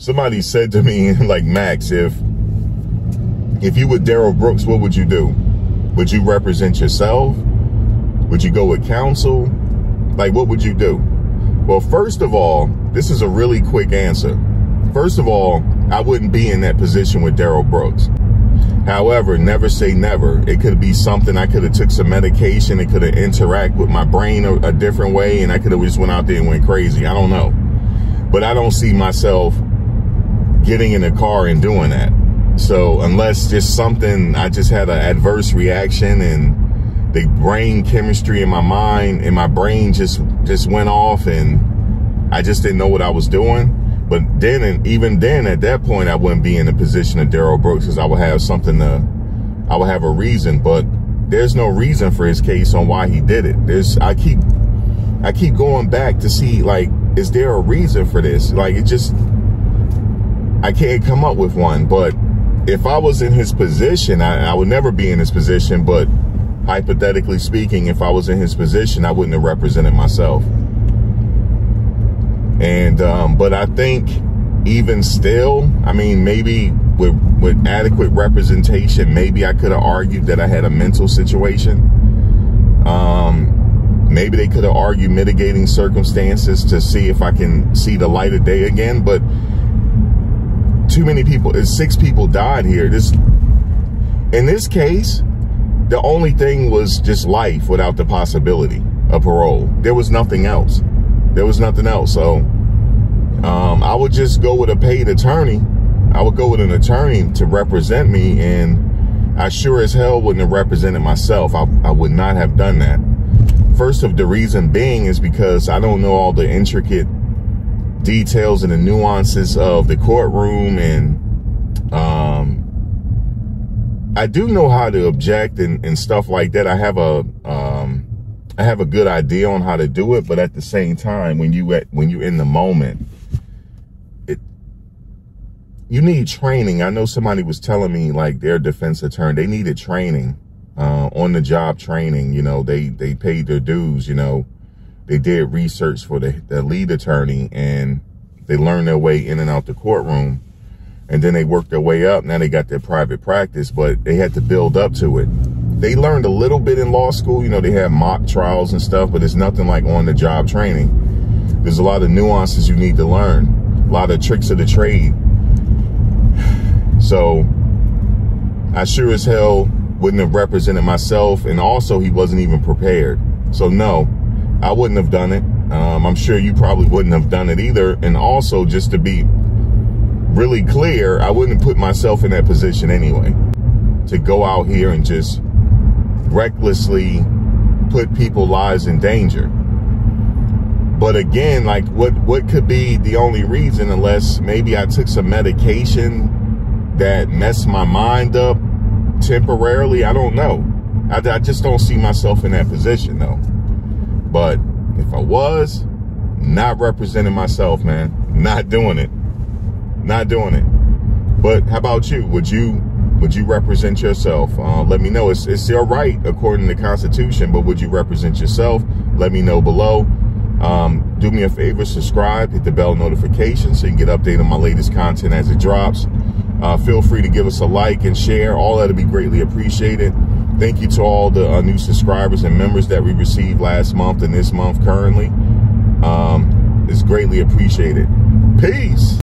Somebody said to me, like, Max, if you were Darrell Brooks, what would you do? Would you represent yourself? Would you go with counsel? Like, what would you do? Well, first of all, this is a really quick answer. First of all, I wouldn't be in that position with Darrell Brooks. However, never say never. It could be something. I could have took some medication. It could have interacted with my brain a different way, and I could have just went out there and went crazy. I don't know. But I don't see myself getting in a car and doing that. So unless just something, I just had an adverse reaction and the brain chemistry in my mind and my brain just went off and I just didn't know what I was doing. But then, and even then, at that point, I wouldn't be in the position of Darrell Brooks because I would have I would have a reason. But there's no reason for his case on why he did it. I keep going back to see, like, is there a reason for this? Like, I can't come up with one. But if I was in his position, I would never be in his position. But hypothetically speaking, if I was in his position, I wouldn't have represented myself. And, but I think even still, I mean, maybe with adequate representation, maybe I could have argued that I had a mental situation. Maybe they could have argued mitigating circumstances to see if I can see the light of day again. But too many people, 6 people died here. In this case, the only thing was just life without the possibility of parole. There was nothing else. There was nothing else. So I would just go with a paid attorney. I would go with an attorney to represent me, and I sure as hell wouldn't have represented myself. I would not have done that. First of the reason being is because I don't know all the intricate details and the nuances of the courtroom, and I do know how to object and stuff like that. I have a good idea on how to do it, but at the same time, when you're in the moment, you need training. I know somebody was telling me, like, their defense attorney, they needed training, on the job training. You know, they paid their dues. You know, they did research for the lead attorney, and they learned their way in and out the courtroom, and then they worked their way up. Now they got their private practice, but they had to build up to it. They learned a little bit in law school. You know, they have mock trials and stuff, but it's nothing like on-the-job training. There's a lot of nuances you need to learn, a lot of tricks of the trade. So I sure as hell wouldn't have represented myself, and also he wasn't even prepared. So no, I wouldn't have done it. I'm sure you probably wouldn't have done it either. And also, just to be really clear, I wouldn't put myself in that position anyway, to go out here and just recklessly put people's lives in danger. But again, like, what could be the only reason, unless maybe I took some medication that messed my mind up temporarily? I don't know. I just don't see myself in that position, though. But if I was, not representing myself, man, not doing it, not doing it. But how about you? Would you represent yourself? Let me know. It's your right according to the Constitution, but would you represent yourself? Let me know below. Do me a favor, subscribe, hit the bell notification so you can get updated on my latest content as it drops. Feel free to give us a like and share. All that would be greatly appreciated. Thank you to all the new subscribers and members that we received last month and this month currently. It's greatly appreciated. Peace.